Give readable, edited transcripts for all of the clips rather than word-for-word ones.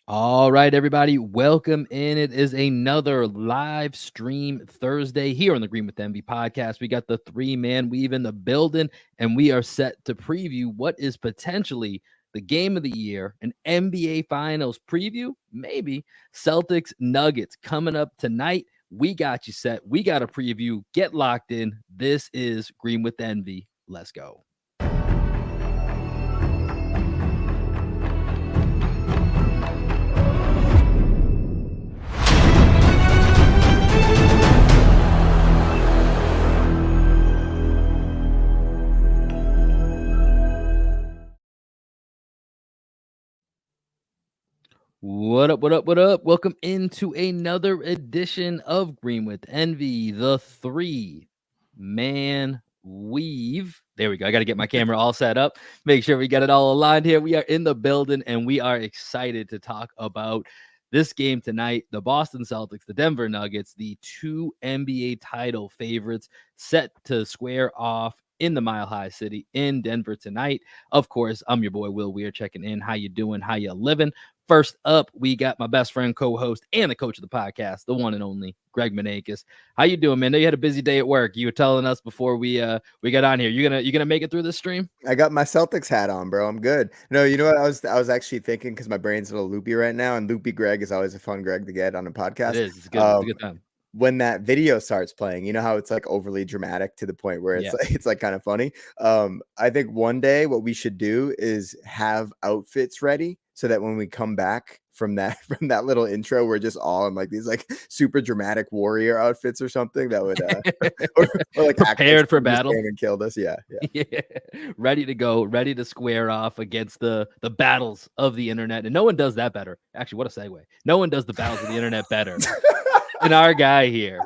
All right, everybody, welcome in. It is another live stream Thursday here on the Green with Envy podcast. We got the three-man weave in the building, and we are set to preview what is potentially the game of the year, an NBA Finals preview, maybe. Celtics Nuggets coming up tonight. We got you set. We got a preview. Get locked in. This is Green with Envy. Let's go. What up, what up, what up? Welcome into another edition of Green with Envy, the three-man weave. There we go. I got to get my camera all set up. Make sure we got it all aligned here. We are in the building, and we are excited to talk about this game tonight. The Boston Celtics, the Denver Nuggets, the two NBA title favorites set to square off in the Mile High City in Denver tonight. Of course, I'm your boy, Will Weir, checking in. How you doing? How you living? First up, we got my best friend, co-host, and the coach of the podcast, the one and only Greg Manakis. How you doing, man? I know you had a busy day at work. You were telling us before we got on here. You gonna make it through this stream? I got my Celtics hat on, bro. I'm good. No, you know what? I was actually thinking because my brain's a little loopy right now, and loopy Greg is always a fun Greg to get on a podcast. It is. It's good. It's a good time. When that video starts playing, you know how it's like overly dramatic to the point where it's like kind of funny. I think one day what we should do is have outfits ready so that when we come back from that little intro, we're just all in like these like super dramatic warrior outfits or something that would or like prepared for battle and killed us. Yeah. Ready to go, ready to square off against the battles of the internet. And no one does that better. Actually, what a segue. No one does the battles of the internet better than our guy here,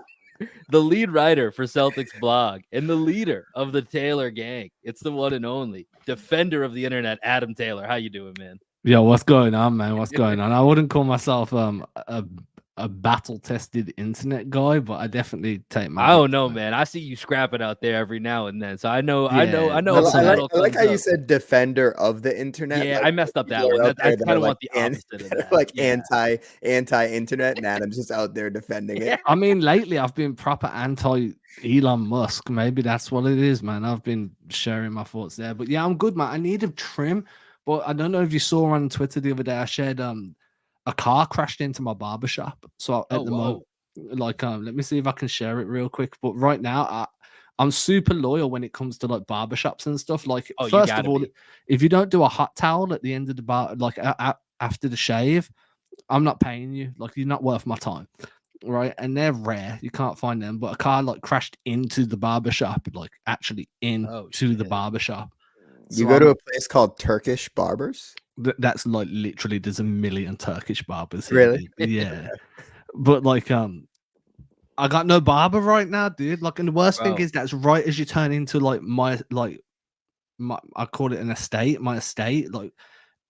the lead writer for Celtics blog and the leader of the Taylor gang. It's the one and only defender of the internet, Adam Taylor. How you doing, man? Yo, what's going on, man? What's going on? I wouldn't call myself a battle-tested internet guy, but I definitely take my. I don't know, man. I see you scrapping out there every now and then, so I know. I like how you said defender of the internet. Yeah, like, I messed up that one. I kind of want the opposite of that. Like anti-internet, and Adam's just out there defending it. I mean, lately I've been proper anti Elon Musk. Maybe that's what it is, man. I've been sharing my thoughts there, but yeah, I'm good, man. I need a trim. But I don't know if you saw on Twitter the other day, I shared a car crashed into my barbershop. So at the moment, like let me see if I can share it real quick. But right now, I'm super loyal when it comes to like barbershops and stuff. Like first of all, if you don't do a hot towel at the end of the bar, like after the shave, I'm not paying you. Like you're not worth my time. Right, and they're rare. You can't find them. But a car like crashed into the barbershop, like actually into the barbershop. You go to a place called Turkish Barbers? That's like literally there's a million Turkish barbers here. Really? Dude. Yeah. But like I got no barber right now, dude. Like, and the worst thing is that's right as you turn into like my I call it an estate, my estate. Like,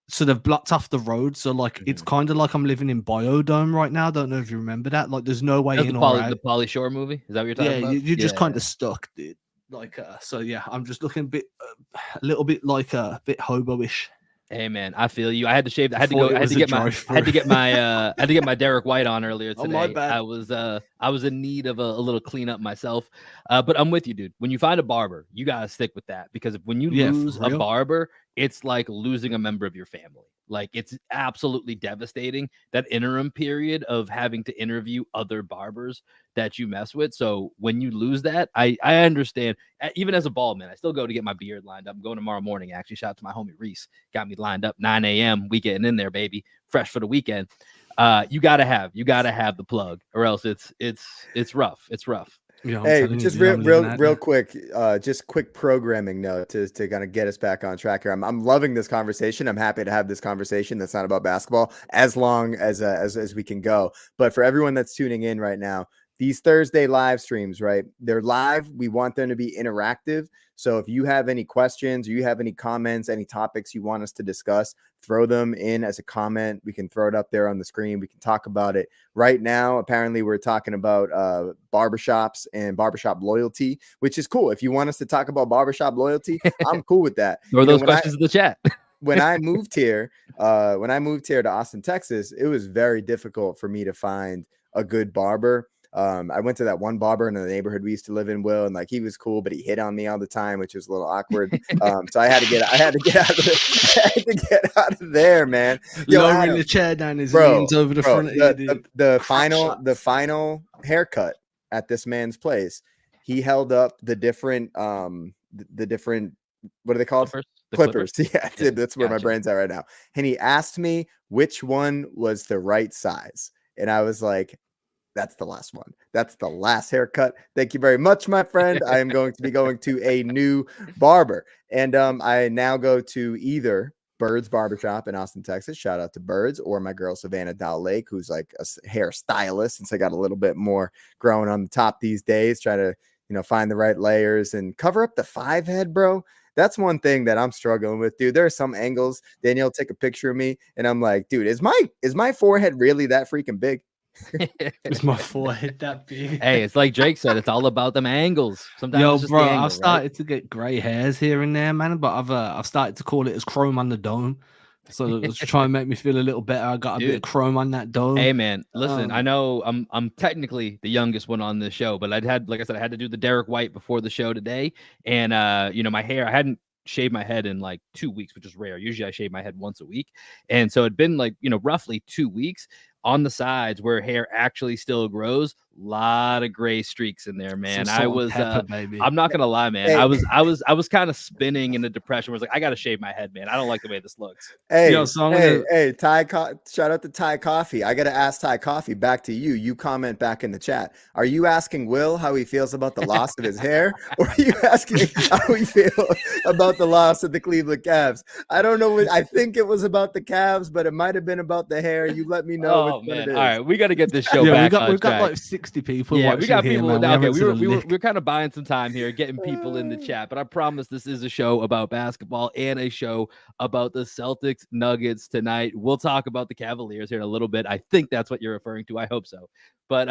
so they've blocked off the road. So like it's kind of like I'm living in Biodome right now. Don't know if you remember that. Like there's no way in or out. The Pauly Shore movie? Is that what you're talking about? You're just kind of stuck, dude. Like so yeah, I'm just looking a little bit like a bit hobo-ish. Hey man, I feel you. I had to shave. I had to get my Derek White on earlier today. Oh, my bad. I was in need of a little cleanup myself. But I'm with you, dude. When you find a barber, you gotta stick with that because when you lose a barber, it's like losing a member of your family. Like it's absolutely devastating, that interim period of having to interview other barbers that you mess with. So when you lose that, I understand. Even as a bald man, I still go to get my beard lined up. I'm going tomorrow morning. Actually, shout out to my homie Reese. Got me lined up 9 a.m. We getting in there, baby. Fresh for the weekend. You gotta have the plug, or else it's rough. It's rough. Yeah, hey, just real quick, just quick programming note to kind of get us back on track here. I'm loving this conversation. I'm happy to have this conversation that's not about basketball as long as we can go. But for everyone that's tuning in right now, these Thursday live streams, right? They're live. We want them to be interactive. So if you have any questions, or you have any comments, any topics you want us to discuss, throw them in as a comment. We can throw it up there on the screen. We can talk about it right now. Apparently we're talking about barbershops and barbershop loyalty, which is cool. If you want us to talk about barbershop loyalty, I'm cool with that. Throw those questions in the chat. When I moved here, when I moved here to Austin, Texas, it was very difficult for me to find a good barber. I went to that one barber in the neighborhood we used to live in, Will, and like he was cool, but he hit on me all the time, which was a little awkward. So I had to get out of there, man. Lowering the chair down, his leans over the front of you, dude. The final haircut at this man's place, he held up the different what are they called? Clippers. Yeah, dude, that's where my brain's at right now. And he asked me which one was the right size, and I was like, that's the last one. That's the last haircut. Thank you very much, my friend. I am going to be going to a new barber. And I now go to either Bird's Barbershop in Austin, Texas. Shout out to Bird's, or my girl, Savannah Dow Lake, who's like a hair stylist, since I got a little bit more growing on the top these days, try to, find the right layers and cover up the 5 head, bro. That's one thing that I'm struggling with, dude. There are some angles. Danielle take a picture of me and I'm like, dude, is my forehead really that freaking big? Is my forehead that big? Hey, it's like Drake said, it's all about them angles. Sometimes it's just bro, the angle, I've started to get grey hairs here and there, man. But I've started to call it as chrome on the dome. So to try and make me feel a little better, I got a bit of chrome on that dome. Hey man, listen, I know I'm technically the youngest one on this show, but like I said, I had to do the Derek White before the show today, and my hair, I hadn't shaved my head in like 2 weeks, which is rare. Usually I shave my head once a week, and so it'd been like roughly 2 weeks. On the sides where hair actually still grows, a lot of gray streaks in there, man. I was I'm not gonna lie, man. Hey. I was kind of spinning in a depression. I was like, I gotta shave my head, man. I don't like the way this looks. Hey, Ty, shout out to Ty Coffee. I gotta ask Ty Coffee, back to you. You comment back in the chat. Are you asking Will how he feels about the loss of his hair, or are you asking how he feels about the loss of the Cleveland Cavs? I don't know. I think it was about the Cavs, but it might have been about the hair. You let me know. Oh man! All right, we got to get this show back. We've got like 60 people. Yeah, we got people. Okay, we're kind of buying some time here, getting people in the chat. But I promise this is a show about basketball and a show about the Celtics Nuggets tonight. We'll talk about the Cavaliers here in a little bit. I think that's what you're referring to. I hope so. But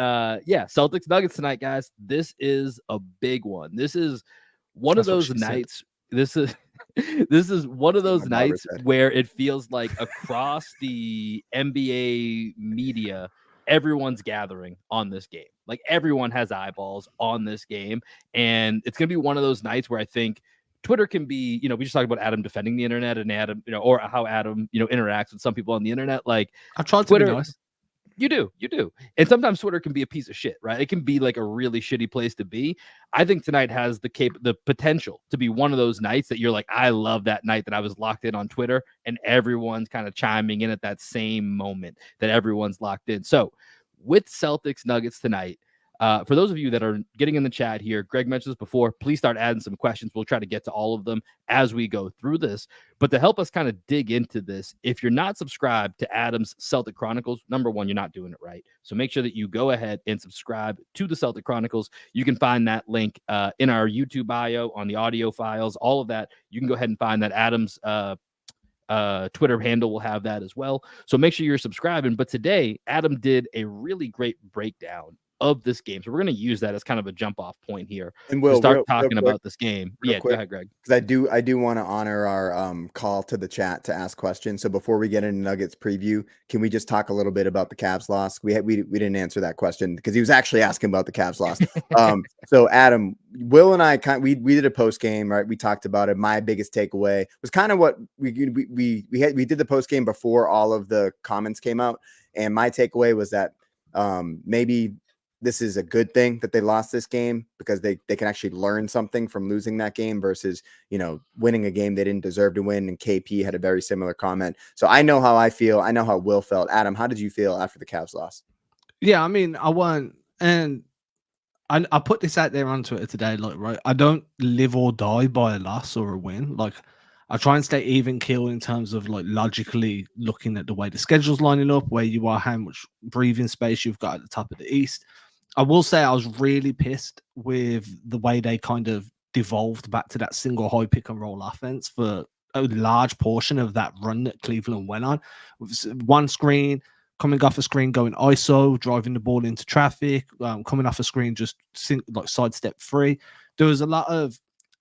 yeah, Celtics Nuggets tonight, guys. This is a big one. This is one of those nights. This is one of those nights where it feels like across the NBA media, everyone's gathering on this game. Like everyone has eyeballs on this game. And it's going to be one of those nights where I think Twitter can be, we just talked about Adam defending the internet and Adam, or how Adam, interacts with some people on the internet. Like I tried to be nice. You do. And sometimes Twitter can be a piece of shit, right? It can be like a really shitty place to be. I think tonight has the potential to be one of those nights that you're like, I love that night that I was locked in on Twitter and everyone's kind of chiming in at that same moment that everyone's locked in. So with Celtics Nuggets tonight, for those of you that are getting in the chat here, Greg mentioned this before, please start adding some questions. We'll try to get to all of them as we go through this. But to help us kind of dig into this, if you're not subscribed to Adam's Celtic Chronicles, number one, you're not doing it right. So make sure that you go ahead and subscribe to the Celtic Chronicles. You can find that link in our YouTube bio, on the audio files, all of that. You can go ahead and find that. Adam's Twitter handle will have that as well. So make sure you're subscribing. But today, Adam did a really great breakdown of this game. So we're going to use that as kind of a jump off point here and we'll start talking about this game. Yeah, go ahead, Greg. Because I do want to honor our call to the chat to ask questions. So before we get into Nuggets preview, can we just talk a little bit about the Cavs loss? We didn't answer that question because he was actually asking about the Cavs loss. So Adam, Will and I we did a post game, right? We talked about it. My biggest takeaway was kind of what we did the post game before all of the comments came out, and my takeaway was that maybe this is a good thing that they lost this game because they can actually learn something from losing that game versus, winning a game they didn't deserve to win. And KP had a very similar comment. So I know how I feel. I know how Will felt. Adam, how did you feel after the Cavs loss? Yeah, I mean, I won. And I put this out there on Twitter today. Like, right, I don't live or die by a loss or a win. Like, I try and stay even keel in terms of like logically looking at the way the schedule's lining up, where you are, how much breathing space you've got at the top of the East. I will say I was really pissed with the way they kind of devolved back to that single high pick and roll offense for a large portion of that run that Cleveland went on. With one screen, coming off a screen, going ISO, driving the ball into traffic, coming off a screen, just sidestep free. There was a lot of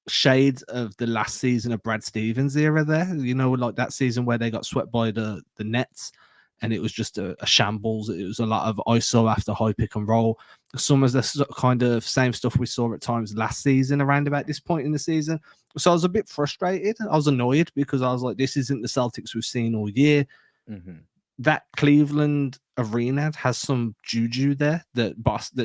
shades of the last season of Brad Stevens era there. You know, like that season where they got swept by the Nets, and it was just a shambles. It was a lot of ISO after high pick and roll. Some of the kind of same stuff we saw at times last season around about this point in the season. So I was a bit frustrated. I was annoyed because I was like, this isn't the Celtics we've seen all year. That Cleveland arena has some juju there that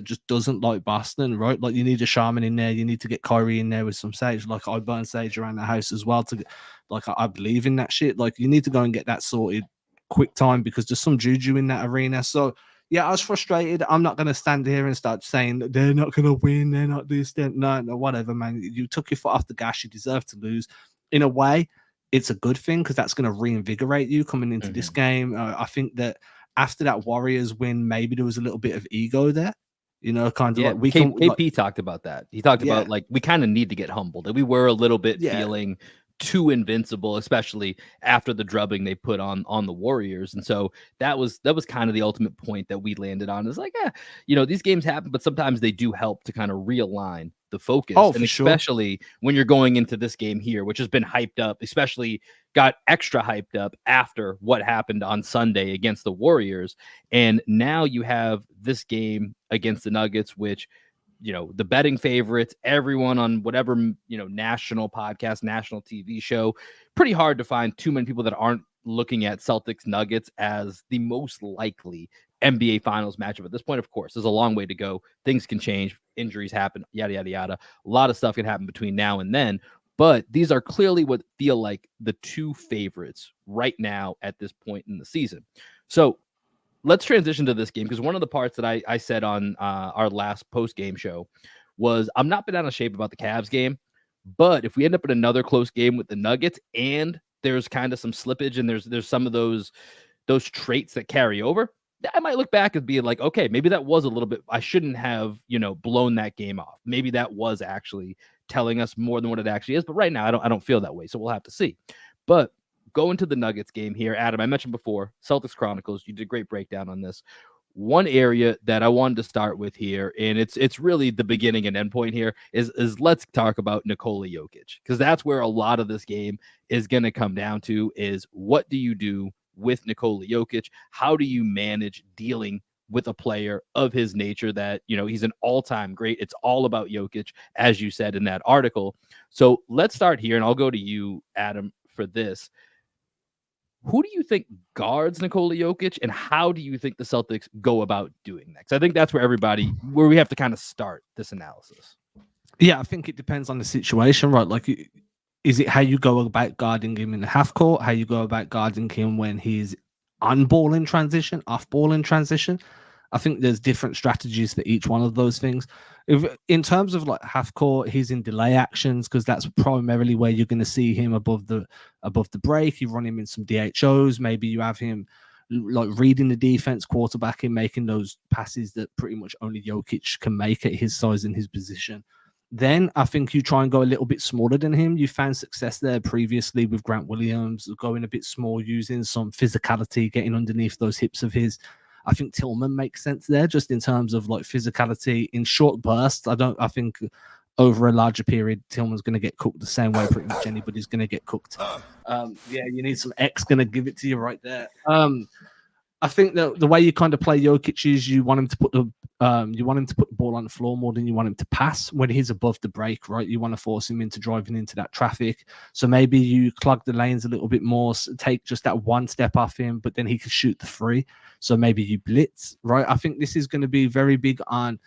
just doesn't like Boston, right? Like you need a shaman in there. You need to get Kyrie in there with some sage. Like I burn sage around the house as well to get, like I believe in that shit. Like you need to go and get that sorted quick time because there's some juju in that arena. So yeah, I was frustrated. I'm not going to stand here and start saying that they're not going to win. They're not this. No, whatever, man. You took your foot off the gas. You deserve to lose. In a way, it's a good thing because that's going to reinvigorate you coming into this game. I think that after that Warriors win, maybe there was a little bit of ego there. You know, kind of like KP talked about that. He talked about like we kind of need to get humbled. We were a little bit feeling too invincible, especially after the drubbing they put on the Warriors. And so that was kind of the ultimate point that we landed on. Is like, you know, these games happen, but sometimes they do help to kind of realign the focus. And especially when you're going into this game here, which has been hyped up, especially got extra hyped up after what happened on Sunday against the Warriors. And now you have this game against the Nuggets, which, you know, the betting favorites, everyone on whatever, you know, national podcast, national TV show, pretty hard to find too many people that aren't looking at Celtics Nuggets as the most likely NBA Finals matchup at this point. Of course, there's a long way to go. Things can change. Injuries happen, yada, yada, yada. A lot of stuff can happen between now and then. But these are clearly what feel like the two favorites right now at this point in the season. So let's transition to this game, because one of the parts that I said on our last post-game show was I'm not been out of shape about the Cavs game, but if we end up in another close game with the Nuggets and there's kind of some slippage and there's some of those traits that carry over, I might look back and be like, okay, maybe that was a little bit, I shouldn't have, you know, blown that game off. Maybe that was actually telling us more than what it actually is. But right now, I don't feel that way. So we'll have to see. But going to the Nuggets game here, Adam, I mentioned before, Celtics Chronicles, you did a great breakdown on this. One area that I wanted to start with here, and it's really the beginning and end point here, is let's talk about Nikola Jokic, because that's where a lot of this game is going to come down to, is what do you do with Nikola Jokic? How do you manage dealing with a player of his nature that, you know, he's an all-time great. It's all about Jokic, as you said in that article. So let's start here, and I'll go to you, Adam, for this. Who do you think guards Nikola Jokic, and how do you think the Celtics go about doing that? 'Cause I think that's where we have to kind of start this analysis. Yeah, I think it depends on the situation, right? Like, is it how you go about guarding him in the half court, how you go about guarding him when he's on ball in transition, off ball in transition? I think there's different strategies for each one of those things. If in terms of like half court, he's in delay actions because that's primarily where you're going to see him above the break. You run him in some DHOs. Maybe you have him like reading the defense, quarterbacking, making those passes that pretty much only Jokic can make at his size and his position. Then I think you try and go a little bit smaller than him. You found success there previously with Grant Williams, going a bit small, using some physicality, getting underneath those hips of his. I think Tillman makes sense there, just in terms of like physicality in short bursts. I think over a larger period, Tillman's going to get cooked the same way pretty much anybody's going to get cooked. Yeah, you need some X going to give it to you right there. I think that the way you kind of play Jokic is you want him to put the ball on the floor more than you want him to pass when he's above the break, right? You want to force him into driving into that traffic. So maybe you clog the lanes a little bit more, take just that one step off him, but then he can shoot the free. So maybe you blitz, right? I think this is going to be very big on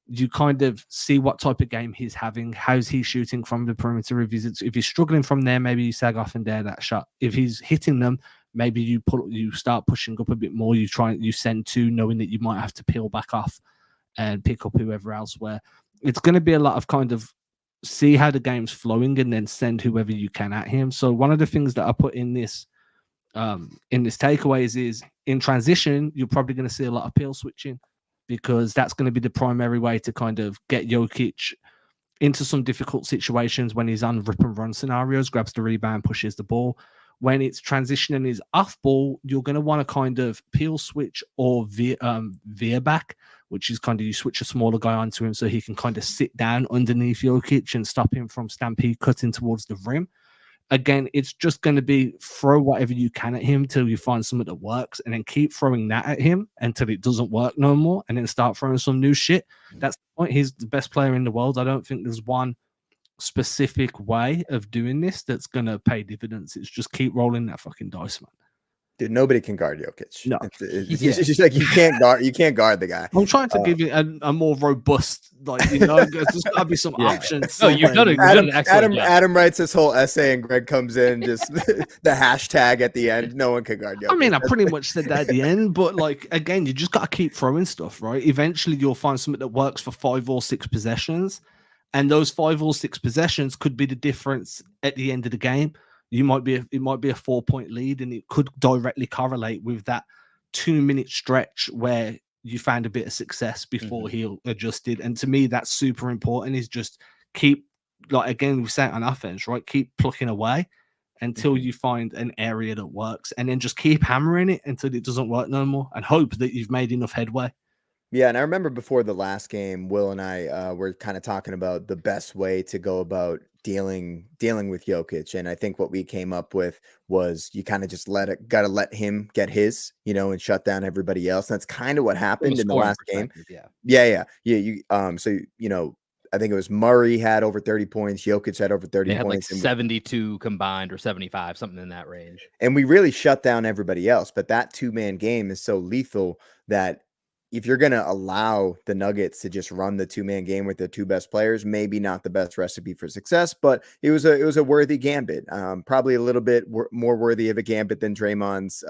you kind of see what type of game he's having. How's he shooting from the perimeter? If he's struggling from there, maybe you sag off and dare that shot. If he's hitting them, maybe you start pushing up a bit more. You send two, knowing that you might have to peel back off and pick up whoever else. Where it's going to be a lot of kind of see how the game's flowing and then send whoever you can at him. So one of the things that I put in this takeaways is in transition, you're probably going to see a lot of peel switching, because that's going to be the primary way to kind of get Jokic into some difficult situations when he's on rip and run scenarios, grabs the rebound, pushes the ball. when it's transitioning his off ball, you're going to want to kind of peel switch or veer back, which is kind of you switch a smaller guy onto him so he can kind of sit down underneath Jokic and stop him from stampede cutting towards the rim. Again, it's just going to be throw whatever you can at him till you find something that works, and then keep throwing that at him until it doesn't work no more, and then start throwing some new shit. That's the point. He's the best player in the world. I don't think there's one specific way of doing this that's going to pay dividends. It's just keep rolling that fucking dice, man. Dude, nobody can guard Jokic. No. It's just like you can't guard the guy. I'm trying to give you a more robust, like, you know, there's got to be some options. No, you've done an excellent job. Adam writes this whole essay and Greg comes in, just the hashtag at the end. No one can guard Jokic. I mean, I pretty much said that at the end, but like, again, you just got to keep throwing stuff, right? Eventually you'll find something that works for 5 or 6 possessions. And those 5 or 6 possessions could be the difference at the end of the game. It might be a 4-point lead, and it could directly correlate with that 2-minute stretch where you found a bit of success before he adjusted. And to me, that's super important. Is just keep, like, again, we say it on offense, right? Keep plucking away until you find an area that works, and then just keep hammering it until it doesn't work no more, and hope that you've made enough headway. Yeah, and I remember before the last game, Will and I were kind of talking about the best way to go about dealing with Jokic, and I think what we came up with was you kind of just gotta let him get his, you know, and shut down everybody else. And that's kind of what happened in the last game. Yeah. You so you know, I think it was Murray had over 30 points, Jokic had over 30 they had points, like 72 combined or 75, something in that range. And we really shut down everybody else. But that 2-man game is so lethal that if you're going to allow the Nuggets to just run the 2-man game with their 2 best players, maybe not the best recipe for success, but it was a worthy gambit. Probably a little bit more worthy of a gambit than Draymond's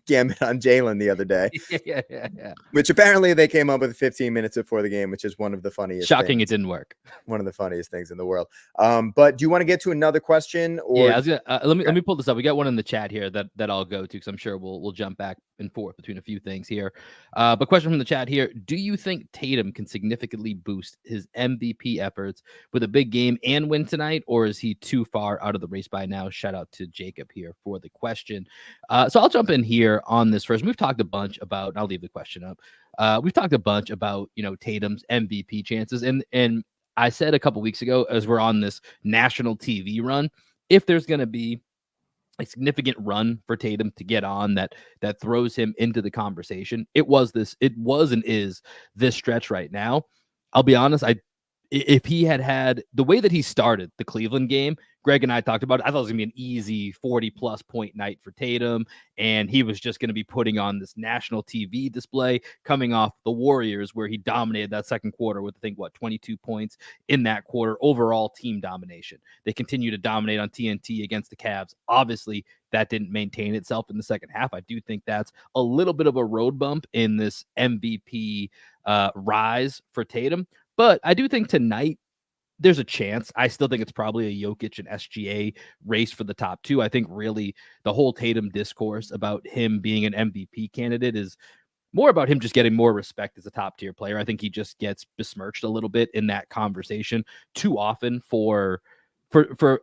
gambit on Jalen the other day. Yeah. Which apparently they came up with 15 minutes before the game, which is one of the funniest. Shocking things. It didn't work. One of the funniest things in the world. But do you want to get to another question? Or yeah, I was gonna, let me pull this up. We got one in the chat here that I'll go to, because I'm sure we'll jump back and forth between a few things here. But question from the chat here: do you think Tatum can significantly boost his MVP efforts with a big game and win tonight, or is he too far out of the race by now? Shout out to Jacob here for the question. So I'll jump in here on this first. We've talked a bunch about. I'll leave the question up. We've talked a bunch about, you know, Tatum's MVP chances, and I said a couple weeks ago, as we're on this national TV run, if there's going to be a significant run for Tatum to get on that throws him into the conversation, it was and is this stretch right now. I'll be honest, if he had the way that he started the Cleveland game, Greg and I talked about it, I thought it was going to be an easy 40-plus point night for Tatum, and he was just going to be putting on this national TV display coming off the Warriors, where he dominated that second quarter with, I think, 22 points in that quarter. Overall team domination. They continue to dominate on TNT against the Cavs. Obviously, that didn't maintain itself in the second half. I do think that's a little bit of a road bump in this MVP rise for Tatum. But I do think tonight, there's a chance. I still think it's probably a Jokic and SGA race for the top 2. I think really the whole Tatum discourse about him being an MVP candidate is more about him just getting more respect as a top tier player. I think he just gets besmirched a little bit in that conversation too often for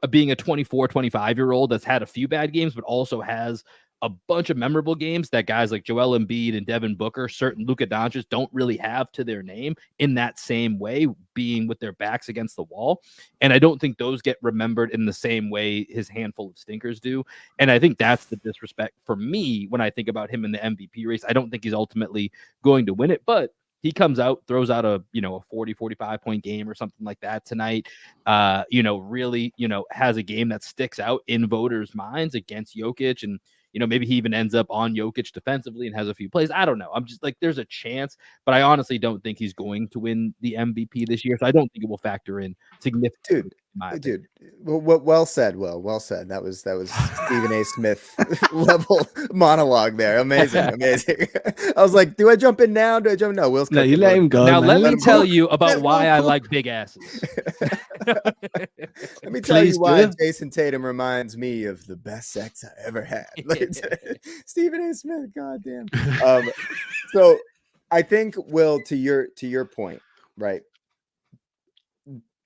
being a 24, 25-year-old that's had a few bad games, but also has a bunch of memorable games that guys like Joel Embiid and Devin Booker, certain Luka Doncic, don't really have to their name in that same way, being with their backs against the wall. And I don't think those get remembered in the same way his handful of stinkers do. And I think that's the disrespect for me when I think about him in the MVP race. I don't think he's ultimately going to win it, but he comes out, throws out a 40, 45 point game or something like that tonight. Really, has a game that sticks out in voters' minds against Jokic, and maybe he even ends up on Jokic defensively and has a few plays. I don't know. I'm just like, there's a chance, but I honestly don't think he's going to win the MVP this year. So I don't think it will factor in significantly. Dude, well said, Will. Well said. That was Stephen A. Smith level monologue there. Amazing. I was like, do I jump in now? Do I jump? No, Will's. No, you let him go. Now man. let me tell you about why I like big asses. Let me tell you why Jason Tatum reminds me of the best sex I ever had. Stephen A. Smith, goddamn. So I think, Will, to your point, right?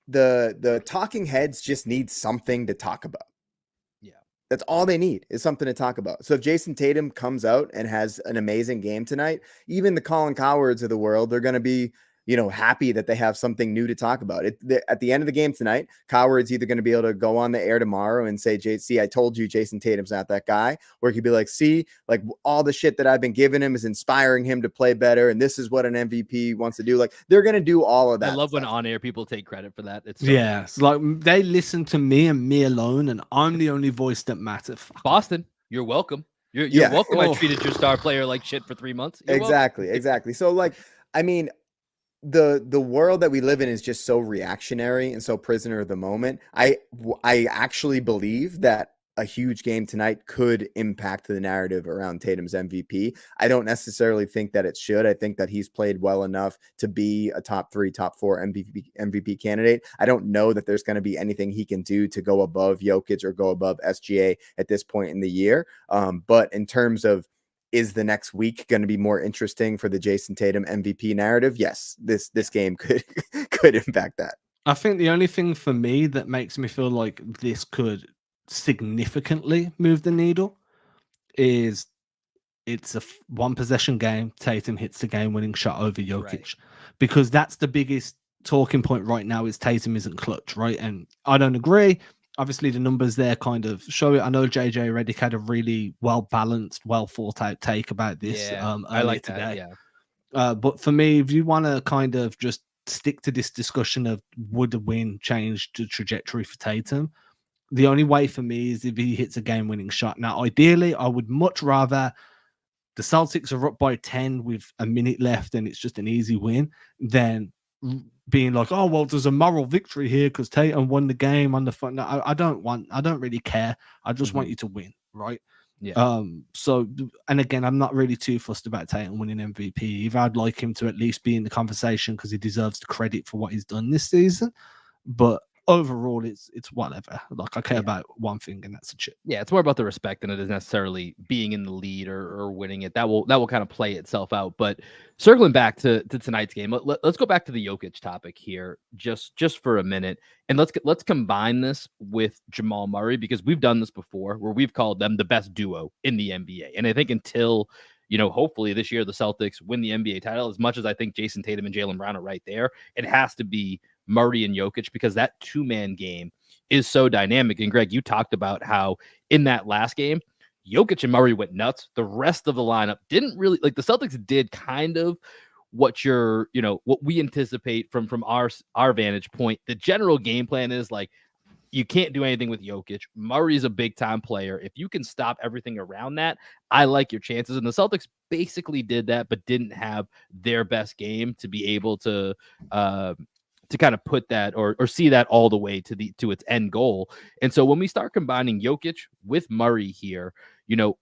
The talking heads just need something to talk about. Yeah. That's all they need is something to talk about. So if Jason Tatum comes out and has an amazing game tonight, even the Colin Cowards of the world, they're going to be, happy that they have something new to talk about. At the end of the game tonight, Coward's either going to be able to go on the air tomorrow and say, JC, I told you Jason Tatum's not that guy. Or he could be like, see, like all the shit that I've been giving him is inspiring him to play better. And this is what an MVP wants to do. Like they're going to do all of that. I love stuff. when on air people take credit for that. It's it's like they listen to me and me alone, and I'm the only voice that matters. Boston, you're welcome. You're welcome. I treated your star player like shit for 3 months. You're exactly. So like, I mean, the world that we live in is just so reactionary and so prisoner of the moment. I actually believe that a huge game tonight could impact the narrative around Tatum's MVP. I don't necessarily think that it should. I think that he's played well enough to be a top 3, top 4 MVP candidate. I don't know that there's going to be anything he can do to go above Jokic or go above SGA at this point in the year. But in terms of, is the next week going to be more interesting for the Jason Tatum MVP narrative? Yes, this game could impact that. I think the only thing for me that makes me feel like this could significantly move the needle is it's a one possession game. Tatum hits the game winning shot over Jokic, because that's the biggest talking point right now is Tatum isn't clutch, right? And I don't agree. Obviously, the numbers there kind of show it. I know JJ Redick had a really well balanced, well thought out take about this. I like today. that. Yeah. But for me, if you want to kind of just stick to this discussion of would a win change the trajectory for Tatum, the only way for me is if he hits a game-winning shot. Now, ideally, I would much rather the Celtics are up by 10 with a minute left and it's just an easy win than being like, oh, well, there's a moral victory here because Tatum won the game on the front. No, I don't really care. I just want you to win, right? Yeah. So, and again, I'm not really too fussed about Tatum winning MVP. Either I'd like him to at least be in the conversation because he deserves the credit for what he's done this season. But overall, it's whatever. Like I care about one thing, and that's a chip. Yeah, it's more about the respect than it is necessarily being in the lead or winning it. That will kind of play itself out. But circling back to tonight's game, let's go back to the Jokic topic here just for a minute, and let's combine this with Jamal Murray, because we've done this before where we've called them the best duo in the NBA. And I think until hopefully this year the Celtics win the NBA title, as much as I think Jason Tatum and Jaylen Brown are right there, it has to be Murray and Jokic, because that 2-man game is so dynamic. And Greg, you talked about how in that last game, Jokic and Murray went nuts. The rest of the lineup didn't really, like, the Celtics did kind of what what we anticipate from our vantage point. The general game plan is like, you can't do anything with Jokic. Murray's a big time player. If you can stop everything around that, I like your chances. And the Celtics basically did that, but didn't have their best game to be able to kind of put that or see that all the way to its end goal. And so when we start combining Jokic with Murray here,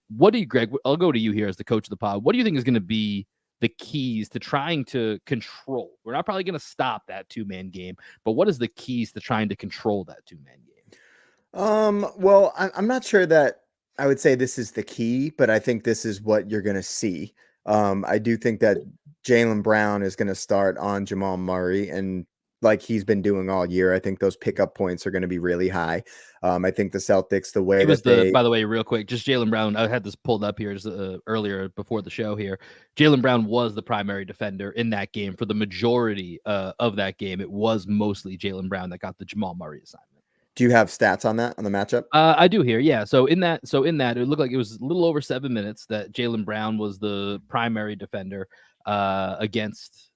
what do you, Greg, I'll go to you here as the coach of the pod. What do you think is going to be the keys to trying to control? We're not probably going to stop that 2-man game, but what is the keys to trying to control that 2-man game? Well, I'm not sure that I would say this is the key, but I think this is what you're going to see. I do think that Jaylen Brown is going to start on Jamal Murray, and like he's been doing all year, I think those pickup points are going to be really high. I think the Celtics, the way by the way, real quick, just Jaylen Brown, I had this pulled up here earlier before the show here. Jaylen Brown was the primary defender in that game for the majority of that game. It was mostly Jaylen Brown that got the Jamal Murray assignment. Do you have stats on that, on the matchup? I do here. Yeah. So in that, it looked like it was a little over 7 minutes that Jaylen Brown was the primary defender against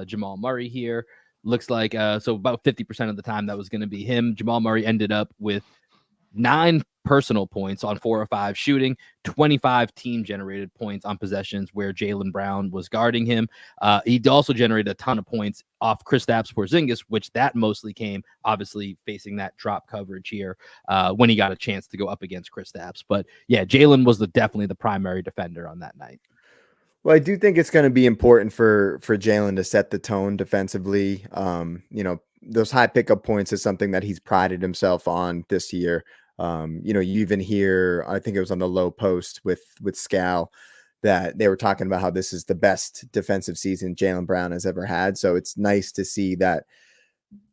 Jamal Murray here. Looks like so about 50% of the time that was going to be him. Jamal Murray ended up with 9 personal points on 4 or 5 shooting, 25 team generated points on possessions where Jaylen Brown was guarding him. He also generated a ton of points off Kristaps Porzingis, which that mostly came obviously facing that drop coverage here when he got a chance to go up against Kristaps. But yeah, Jaylen was definitely the primary defender on that night. Well, I do think it's going to be important for Jaylen to set the tone defensively. Those high pickup points is something that he's prided himself on this year. You even hear, I think it was on the low post with Scal, that they were talking about how this is the best defensive season Jaylen Brown has ever had. So it's nice to see that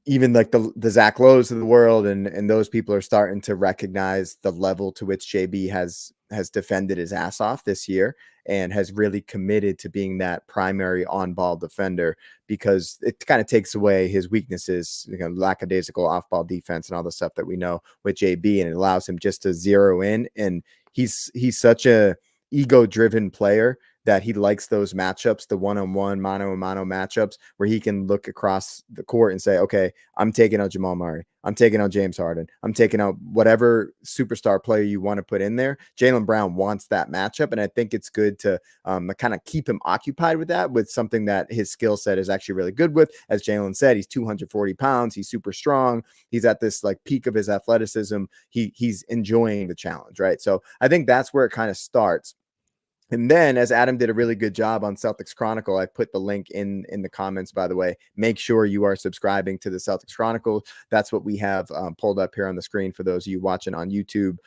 even like the Zach Lowe's of the world and those people are starting to recognize the level to which JB has defended his ass off this year and has really committed to being that primary on-ball defender, because it kind of takes away his weaknesses, lackadaisical off-ball defense and all the stuff that we know with JB, and it allows him just to zero in. And he's such a ego-driven player that he likes those matchups, the one-on-one, mano-a-mano matchups, where he can look across the court and say, okay, I'm taking out Jamal Murray. I'm taking out James Harden. I'm taking out whatever superstar player you want to put in there. Jaylen Brown wants that matchup, and I think it's good to kind of keep him occupied with that, with something that his skill set is actually really good with. As Jalen said, he's 240 pounds. He's super strong. He's at this like peak of his athleticism. He's enjoying the challenge, right? So I think that's where it kind of starts. And then, as Adam did a really good job on Celtics Chronicle, I put the link in the comments, by the way. Make sure you are subscribing to the Celtics Chronicle. That's what we have pulled up here on the screen for those of you watching on YouTube.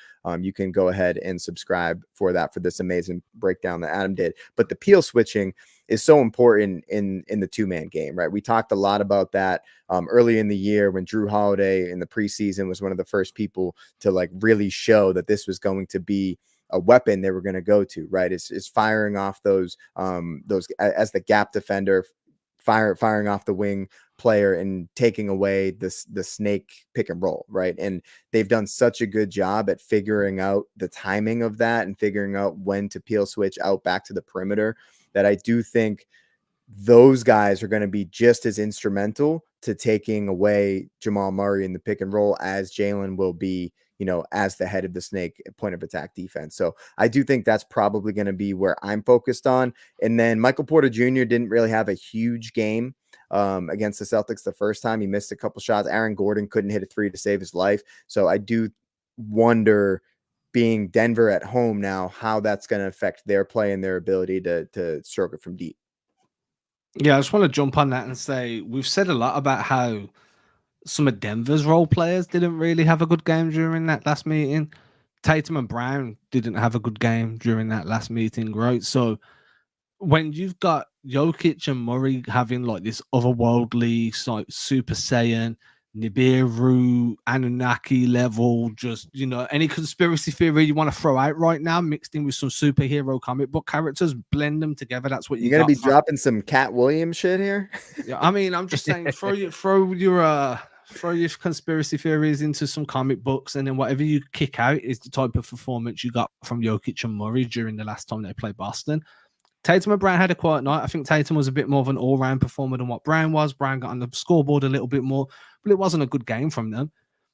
You can go ahead and subscribe for that, for this amazing breakdown that Adam did. But the peel switching is so important in the two-man game, right? We talked a lot about that early in the year when Drew Holiday in the preseason was one of the first people to like really show that this was going to be a weapon they were going to go to, right? Is firing off those as the gap defender, firing off the wing player and taking away the snake pick and roll, right? And they've done such a good job at figuring out the timing of that and figuring out when to peel switch out back to the perimeter, that I do think those guys are going to be just as instrumental to taking away Jamal Murray in the pick and roll as Jalen will be, as the head of the snake point of attack defense. So I do think that's probably going to be where I'm focused on. And then Michael Porter Jr. didn't really have a huge game against the Celtics the first time. He missed a couple shots. Aaron Gordon couldn't hit a three to save his life. So I do wonder, being Denver at home now, how that's going to affect their play and their ability to stroke it from deep. Yeah, I just want to jump on that and say we've said a lot about how some of Denver's role players didn't really have a good game during that last meeting. Tatum and Brown didn't have a good game during that last meeting, right? So when you've got Jokic and Murray having like this otherworldly, like Super Saiyan, Nibiru, Anunnaki level, just, any conspiracy theory you want to throw out right now, mixed in with some superhero comic book characters, blend them together. That's what you're going to be dropping some Cat Williams shit here. Yeah, I mean, I'm just saying, throw your conspiracy theories into some comic books, and then whatever you kick out is the type of performance you got from Jokic and Murray during the last time they played Boston. Tatum and Brown had a quiet night. I think Tatum was a bit more of an all-round performer than what Brown was. Brown got on the scoreboard a little bit more, but it wasn't a good game from them.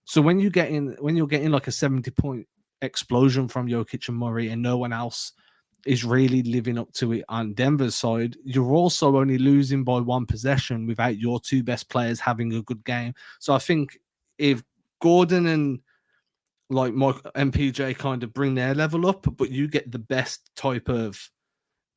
So when you're getting like a 70-point explosion from Jokic and Murray, and no one else is really living up to it on Denver's side, you're also only losing by one possession without your two best players having a good game. So I think if Gordon and like Mike and PJ kind of bring their level up, but you get the best type of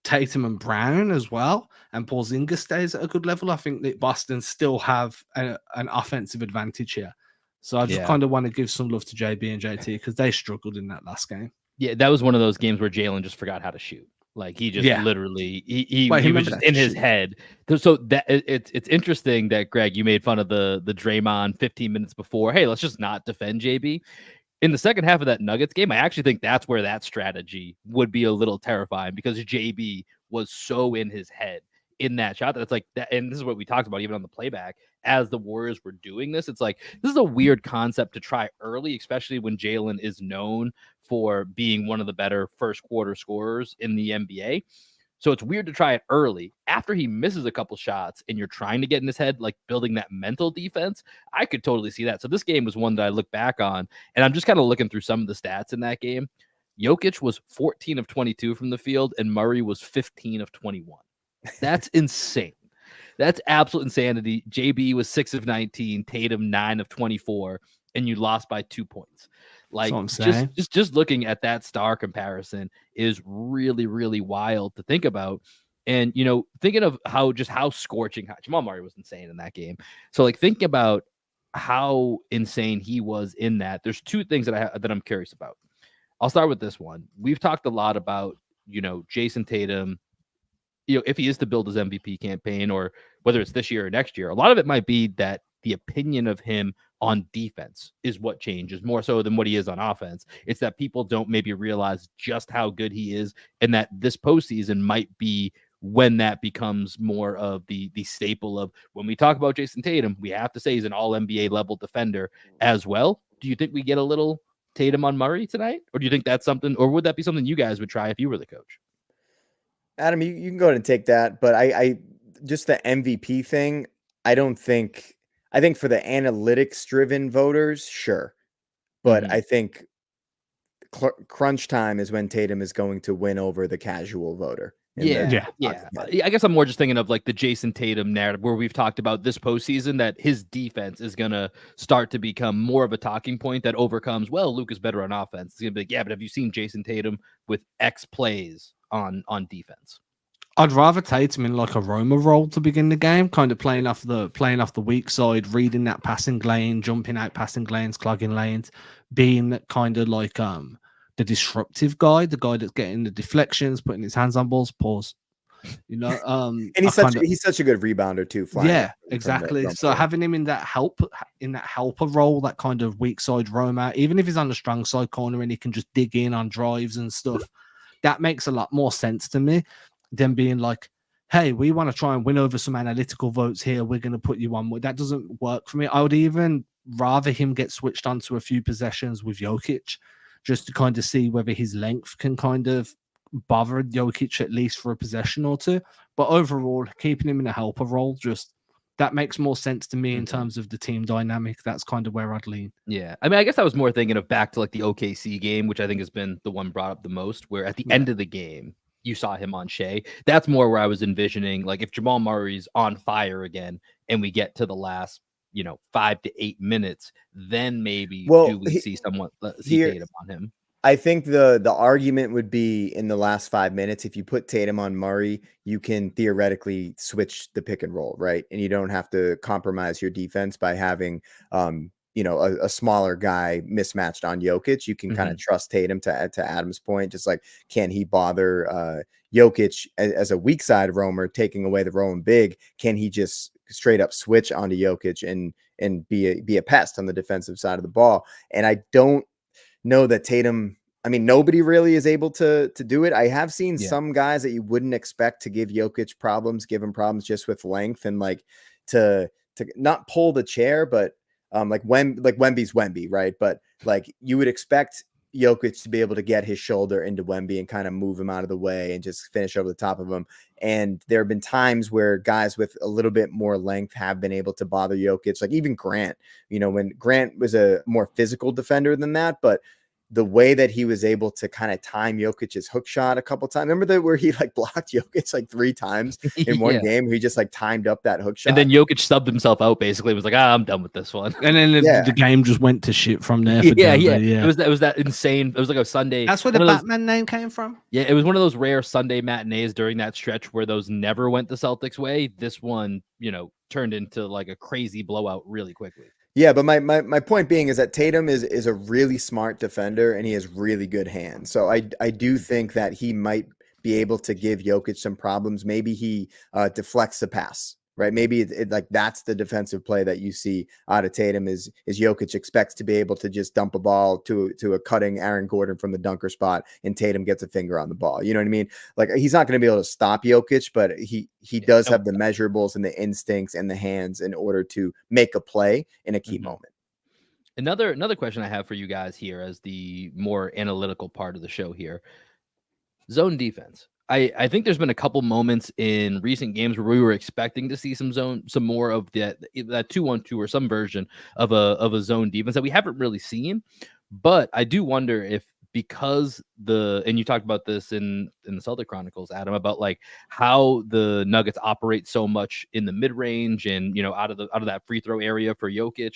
Tatum and Brown as well, and Porzingis stays at a good level, I think that Boston still have an offensive advantage here. So I just kind of want to give some love to JB and JT because they struggled in that last game. Yeah, that was one of those games where Jalen just forgot how to shoot. Like he just literally he was just in his head. So that it's interesting that, Greg, you made fun of the Draymond 15 minutes before. Hey, let's just not defend JB. In the second half of that Nuggets game, I actually think that's where that strategy would be a little terrifying, because JB was so in his head in that shot that it's like that. And this is what we talked about even on the playback as the Warriors were doing this. It's like, this is a weird concept to try early, especially when Jalen is known for being one of the better first quarter scorers in the NBA. So it's weird to try it early after he misses a couple shots and you're trying to get in his head, like building that mental defense. I could totally see that. So this game was one that I look back on, and I'm just kind of looking through some of the stats in that game. Jokic was 14 of 22 from the field, and Murray was 15 of 21. That's insane. That's absolute insanity. JB was 6 of 19, Tatum 9 of 24, and you lost by 2 points. Like, just looking at that star comparison is really, really wild to think about. And, thinking of how scorching hot Jamal Murray was insane in that game. So, like, thinking about how insane he was in that, there's two things that I'm curious about. I'll start with this one. We've talked a lot about, Jason Tatum, if he is to build his MVP campaign, or whether it's this year or next year, a lot of it might be that the opinion of him on defense is what changes more so than what he is on offense. It's that people don't maybe realize just how good he is, and that this postseason might be when that becomes more of the staple of when we talk about Jason Tatum, we have to say he's an all NBA level defender as well. Do you think we get a little Tatum on Murray tonight? Or do you think that's something, or would that be something you guys would try if you were the coach? Adam, you can go ahead and take that, but I just the MVP thing, I think for the analytics driven voters, sure. But I think crunch time is when Tatum is going to win over the casual voter. Yeah. I guess I'm more just thinking of like the Jason Tatum narrative where we've talked about this postseason that his defense is going to start to become more of a talking point that overcomes, well, Luke is better on offense. It's going to be like, yeah, but have you seen Jason Tatum with X plays on defense? I'd rather Tatum in like a Roma role to begin the game, kind of playing off the weak side, reading that passing lane, jumping out passing lanes, clogging lanes, being that kind of like the disruptive guy, the guy that's getting the deflections, putting his hands on balls, pause. And he's such a good rebounder too. Yeah, exactly. So having him in that helper role, that kind of weak side Roma, even if he's on the strong side corner and he can just dig in on drives and stuff, that makes a lot more sense to me than being like, hey, we want to try and win over some analytical votes here. We're going to put you on. That doesn't work for me. I would even rather him get switched onto a few possessions with Jokic just to kind of see whether his length can kind of bother Jokic at least for a possession or two. But overall, keeping him in a helper role, just that makes more sense to me in terms of the team dynamic. That's kind of where I'd lean. Yeah. I mean, I guess I was more thinking of back to like the OKC game, which I think has been the one brought up the most, where at the end of the game, you saw him on Shea. That's more where I was envisioning, like if Jamal Murray's on fire again and we get to the last, 5 to 8 minutes, then maybe do we see Tatum on him? I think the argument would be in the last 5 minutes, if you put Tatum on Murray, you can theoretically switch the pick and roll, right? And you don't have to compromise your defense by having a smaller guy mismatched on Jokic. You can kind of trust Tatum to Adam's point, just like, can he bother Jokic as a weak side roamer, taking away the rolling big? Can he just straight up switch onto Jokic and be a pest on the defensive side of the ball? And I don't know that Tatum, I mean, nobody really is able to do it. I have seen some guys that you wouldn't expect to give Jokic problems, give him problems just with length and like to not pull the chair, but like Wemby's Wemby, right? But like you would expect Jokic to be able to get his shoulder into Wemby and kind of move him out of the way and just finish over the top of him. And there have been times where guys with a little bit more length have been able to bother Jokic, like even Grant, when Grant was a more physical defender than that, but the way that he was able to kind of time Jokic's hook shot a couple times. Remember where he like blocked Jokic like 3 times in one game? He just like timed up that hook shot. And then Jokic subbed himself out basically. It was like, I'm done with this one. And then the game just went to shit from there. For Denver. It was that insane. It was like a Sunday. That's where the Batman name came from. Yeah, it was one of those rare Sunday matinees during that stretch where those never went the Celtics way. This one, turned into like a crazy blowout really quickly. Yeah, but my point being is that Tatum is a really smart defender and he has really good hands. So I do think that he might be able to give Jokic some problems. Maybe he deflects the pass, right? Maybe it like that's the defensive play that you see out of Tatum is Jokic expects to be able to just dump a ball to a cutting Aaron Gordon from the dunker spot and Tatum gets a finger on the ball. You know what I mean? Like he's not going to be able to stop Jokic, but he does have the measurables and the instincts and the hands in order to make a play in a key moment. Another question I have for you guys here as the more analytical part of the show here. Zone defense. I think there's been a couple moments in recent games where we were expecting to see some more of that 2-1-2 or some version of a zone defense that we haven't really seen. But I do wonder if because and you talked about this in the Celtic Chronicles, Adam, about like how the Nuggets operate so much in the mid range and out of that free throw area for Jokic.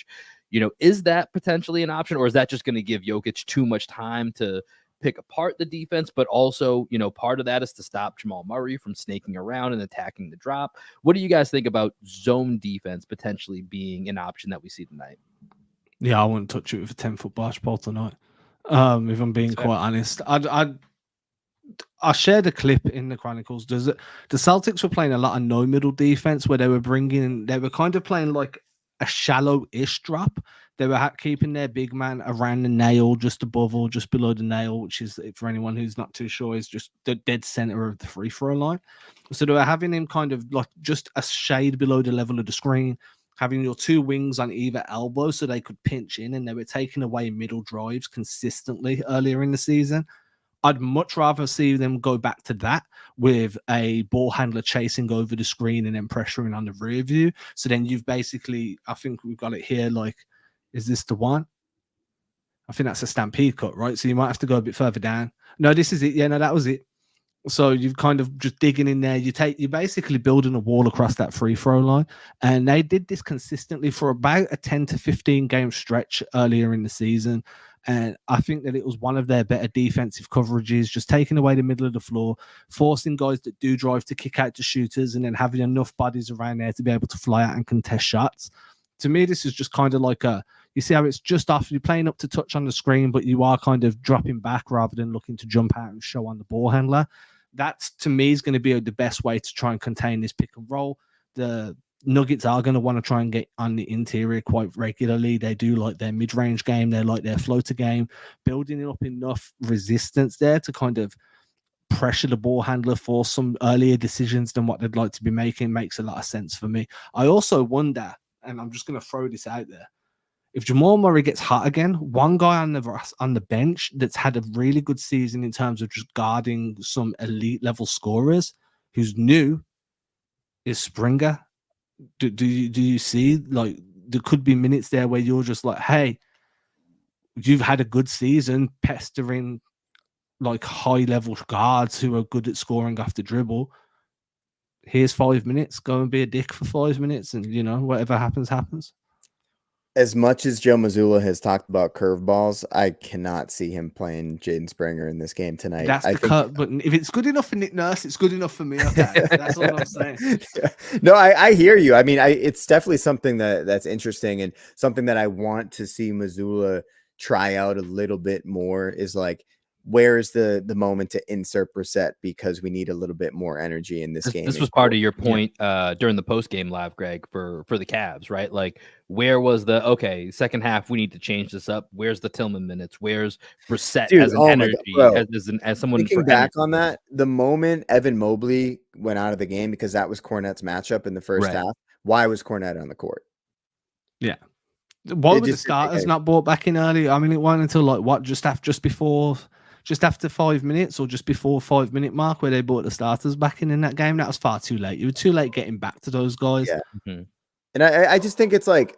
Is that potentially an option, or is that just going to give Jokic too much time to pick apart the defense? But also, part of that is to stop Jamal Murray from snaking around and attacking the drop. What do you guys think about zone defense potentially being an option that we see tonight? Yeah, I wouldn't touch it with a 10-foot barge pole tonight. If I'm being quite honest, I shared a clip in the Chronicles. The Celtics were playing a lot of no middle defense where they were kind of playing like a shallow-ish drop. They were keeping their big man around the nail, just above or just below the nail, which is, for anyone who's not too sure, is just the dead center of the free throw line. So they were having him kind of like just a shade below the level of the screen, having your two wings on either elbow so they could pinch in, and they were taking away middle drives consistently earlier in the season. I'd much rather see them go back to that with a ball handler chasing over the screen and then pressuring on the rear view. So then you've basically, I think we've got it here. Like, is this the one? I think that's a stampede cut, right? So you might have to go a bit further down. No, this is it. Yeah, no, that was it. So you've kind of just digging in there. You're basically building a wall across that free throw line. And they did this consistently for about a 10 to 15 game stretch earlier in the season. And I think that it was one of their better defensive coverages, just taking away the middle of the floor, forcing guys that do drive to kick out to shooters, and then having enough bodies around there to be able to fly out and contest shots. To me, this is just kind of like you see how it's just off, you're playing up to touch on the screen, but you are kind of dropping back rather than looking to jump out and show on the ball handler. That's, to me, is going to be the best way to try and contain this pick and roll. The Nuggets are going to want to try and get on the interior quite regularly. They do like their mid-range game. They like their floater game, building up enough resistance there to kind of pressure the ball handler for some earlier decisions than what they'd like to be making. Makes a lot of sense for me. I also wonder, and I'm just going to throw this out there, if Jamal Murray gets hot again, one guy on the bench that's had a really good season in terms of just guarding some elite level scorers, who's new, is Springer. Do you see, like, there could be minutes there where you're just like, hey, you've had a good season pestering like high level guards who are good at scoring off the dribble. Here's 5 minutes. Go and be a dick for 5 minutes, and whatever happens, happens. As much as Joe Mazzulla has talked about curveballs, I cannot see him playing Jaden Springer in this game tonight. That's the cut. But if it's good enough for Nick Nurse, it's good enough for me. Okay, that's all I'm saying. No, I hear you. I mean, it's definitely something that's interesting, and something that I want to see Mazzulla try out a little bit more is like, where is the moment to insert Brissett, because we need a little bit more energy in this game. This was part of your point during the post game live, Greg, for the Cavs, right? Like, where was the second half? We need to change this up. Where's the Tillman minutes? Where's Brissett as an energy, as someone thinking back on that? The moment Evan Mobley went out of the game, because that was Cornette's matchup in the first half. Why was Cornette on the court? Yeah. Why were the starters not brought back in early? I mean, it wasn't until just after 5 minutes, or just before 5 minute mark, where they brought the starters back in that game. That was far too late. You were too late getting back to those guys. Yeah. Mm-hmm. And I just think it's like,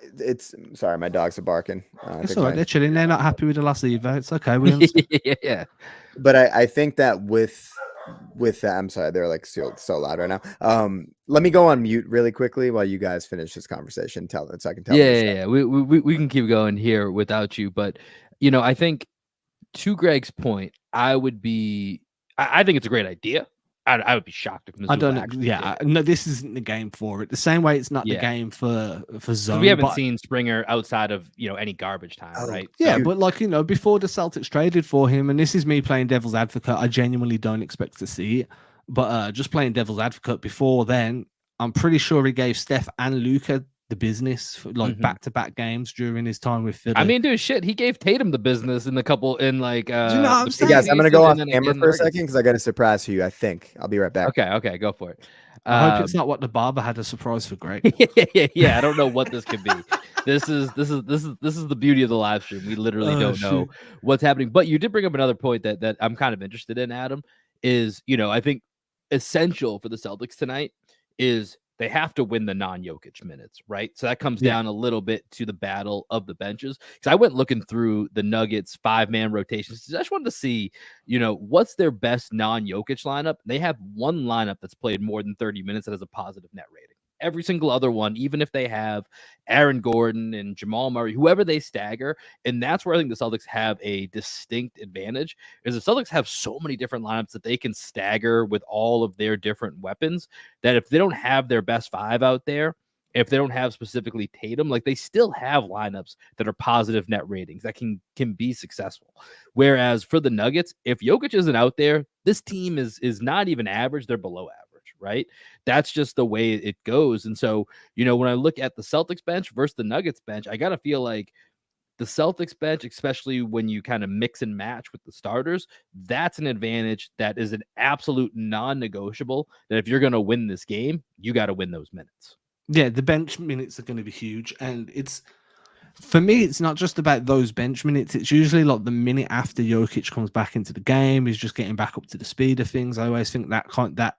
sorry, my dogs are barking. It's all right. They're chilling. They're not happy with the last Evo. It's okay. We understand. Yeah. But I think that with that, I'm sorry, they're like so loud right now. Let me go on mute really quickly while you guys finish this conversation. So I can tell. Yeah. We can keep going here without you, but I think, to Greg's point, I think it's a great idea. I would be shocked if Missoula no, this isn't the game for it. The same way it's not the game for zone. We haven't seen Springer outside of any garbage time, right? Yeah, but before the Celtics traded for him, and this is me playing devil's advocate, I genuinely don't expect to see it. But just playing devil's advocate before then, I'm pretty sure he gave Steph and Luka the business for back-to-back games during his time with Philly. I mean, dude, shit, he gave Tatum the business in the couple in like. Do you know what I'm saying? Guys, I'm gonna go off camera for a second because I got a surprise for you. I think I'll be right back. Okay, go for it. I hope it's not what the barber had a surprise for Greg. Yeah. I don't know what this could be. This is the beauty of the live stream. We literally don't know what's happening. But you did bring up another point that I'm kind of interested in, Adam. Is I think essential for the Celtics tonight is they have to win the non-Jokic minutes, right? So that comes down a little bit to the battle of the benches. Because I went looking through the Nuggets 5-man rotations. I just wanted to see, what's their best non-Jokic lineup. They have one lineup that's played more than 30 minutes that has a positive net rating. Every single other one, even if they have Aaron Gordon and Jamal Murray, whoever they stagger, and that's where I think the Celtics have a distinct advantage, is the Celtics have so many different lineups that they can stagger with all of their different weapons, that if they don't have their best five out there, if they don't have specifically Tatum, like, they still have lineups that are positive net ratings that can be successful. Whereas for the Nuggets, if Jokic isn't out there, this team is not even average, they're below average. right? That's just the way it goes. And so, when I look at the Celtics bench versus the Nuggets bench, I got to feel like the Celtics bench, especially when you kind of mix and match with the starters, that's an advantage that is an absolute non-negotiable, that if you're going to win this game, you got to win those minutes. Yeah, the bench minutes are going to be huge. And for me, it's not just about those bench minutes. It's usually like the minute after Jokic comes back into the game, he's just getting back up to the speed of things. I always think that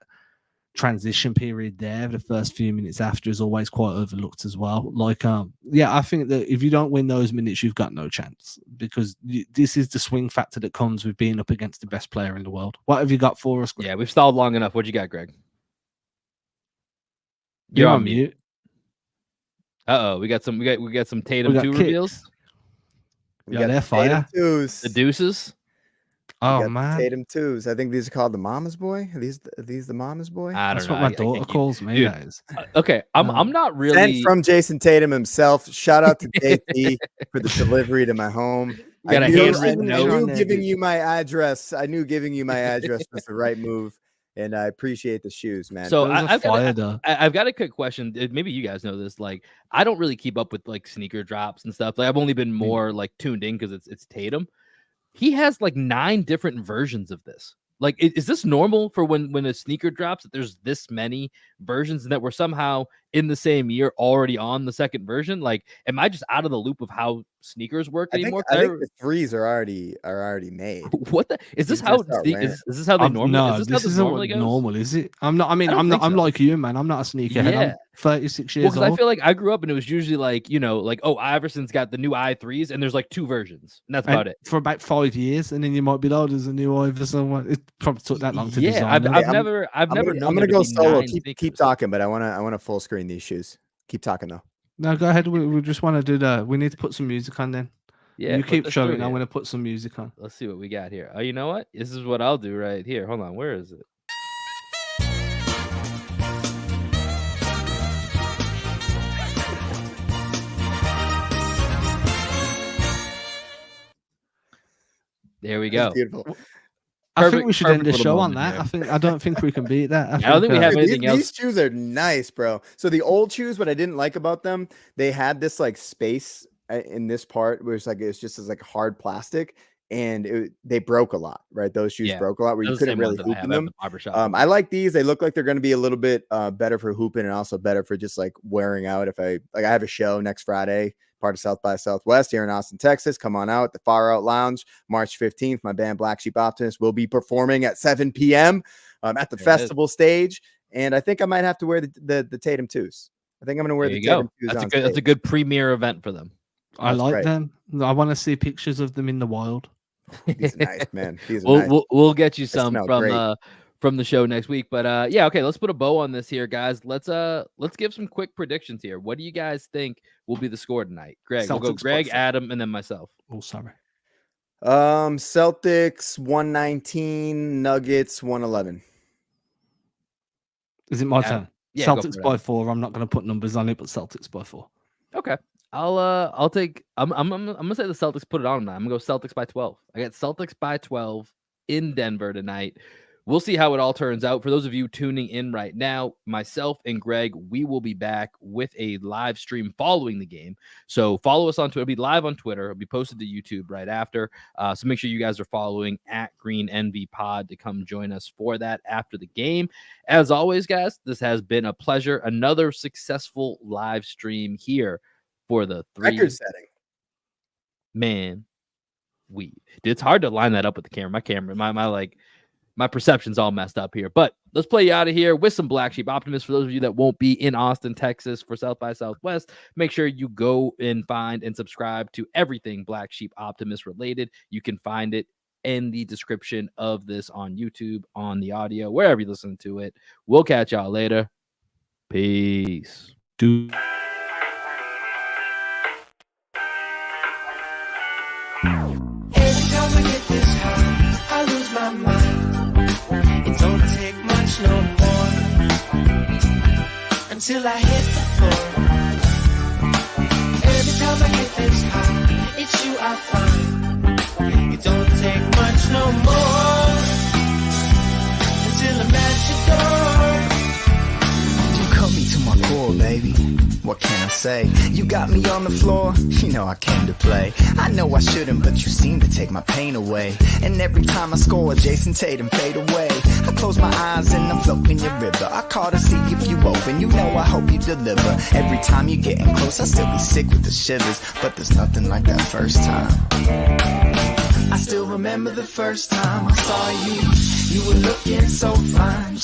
transition period there, the first few minutes after, is always quite overlooked as well. Like, I think that if you don't win those minutes, you've got no chance, because this is the swing factor that comes with being up against the best player in the world. What have you got for us, Greg? Yeah, we've stalled long enough. What you got, Greg? You're on mute. We got some Tatum 2 reveals. Yeah, they're fire. The deuces. Oh man, Tatum 2s. I think these are called the Mama's Boy. Are these the Mama's Boy? I don't That's know. what my daughter calls me. Guys. Okay, I'm not really. Sent from Jason Tatum himself. Shout out to JT for the delivery to my home. Got a handwritten note. I knew giving you my address was the right move, and I appreciate the shoes, man. So I've got a quick question. Maybe you guys know this. Like, I don't really keep up with like sneaker drops and stuff. Like, I've only been more like tuned in because it's Tatum. He has like 9 different versions of this. Like, is this normal for when a sneaker drops, that there's this many versions and that we're somehow in the same year already on the second version? Like, am I just out of the loop of how sneakers work anymore? I think the 3s are already made. What the is this how is this how they normally? No, is this isn't normally goes? normal, is it? I'm not. I mean, I'm like you, man. I'm not a sneakerhead. Yeah. I'm 36 years Because old. I feel like I grew up and it was usually like, Iverson's got the new i3s and there's like 2 versions and that's about it for about 5 years, and then you might be like, there's a new Iverson one. It probably took that long to design. I've never known. I'm gonna go solo. Keep talking, but I want to full screen these shoes. Keep talking though. No, go ahead. We just want to do we need to put some music on then. Yeah, you keep showing. I'm going to put some music on. Let's see what we got here. Oh, you know what? This is what I'll do right here. Hold on. Where is it? There we go. Beautiful. I think we should end the show on that. I don't think we can beat that. I don't think we have anything else. These shoes are nice, bro. So the old shoes, what I didn't like about them, they had this like space in this part where it's just as like hard plastic, and they broke a lot, right? Those shoes broke a lot where you couldn't really hoop in them. I like these. They look like they're going to be a little bit better for hooping and also better for just like wearing out. If I have a show next Friday, part of South by Southwest here in Austin, Texas. Come on out, the Far Out Lounge, March 15th. My band Black Sheep Optimist will be performing at 7 p.m. At the festival stage, and I think I might have to wear the Tatum 2s. I think I'm going to wear the Tatum 2s. That's a good premiere event for them. I like them. I want to see pictures of them in the wild. These are nice, man. These are nice. We'll get you some from the show next week. But okay, let's put a bow on this here, guys. Let's give some quick predictions here. What do you guys think will be the score tonight? Greg, we'll go Greg, Adam, and then myself. Oh, sorry. Celtics 119, Nuggets 111. Is it my turn? Yeah, Celtics by 4. I'm not going to put numbers on it, but Celtics by 4. Okay. I'll take. I'm gonna say the Celtics put it on tonight. I'm gonna go Celtics by 12. I got Celtics by 12 in Denver tonight. We'll see how it all turns out. For those of you tuning in right now, myself and Greg, we will be back with a live stream following the game. So follow us on Twitter. It'll be live on Twitter. It'll be posted to YouTube right after. So make sure you guys are following at Green NV Pod to come join us for that after the game. As always, guys, this has been a pleasure. Another successful live stream here for the 3 record setting. Man, it's hard to line that up with the camera. My perception's all messed up here, but let's play you out of here with some Black Sheep Optimist. For those of you that won't be in Austin, Texas for South by Southwest, make sure you go and find and subscribe to everything Black Sheep Optimist related. You can find it in the description of this on YouTube, on the audio, wherever you listen to it. We'll catch y'all later. Peace. Dude. Every time I get this high, I lose my mind. It don't take much no more until I hit the floor. Every time I get this high, it's you I find. It don't take much no more until I'm at your door. baby. What can I say? You got me on the floor, you know I came to play. I know I shouldn't, but you seem to take my pain away. And every time I score, Jason Tatum fade away. I close my eyes and I'm floating your river. I call to see if you open, you know I hope you deliver. Every time you're getting close, I still be sick with the shivers. But there's nothing like that first time. I still remember the first time I saw you. You were looking so fine.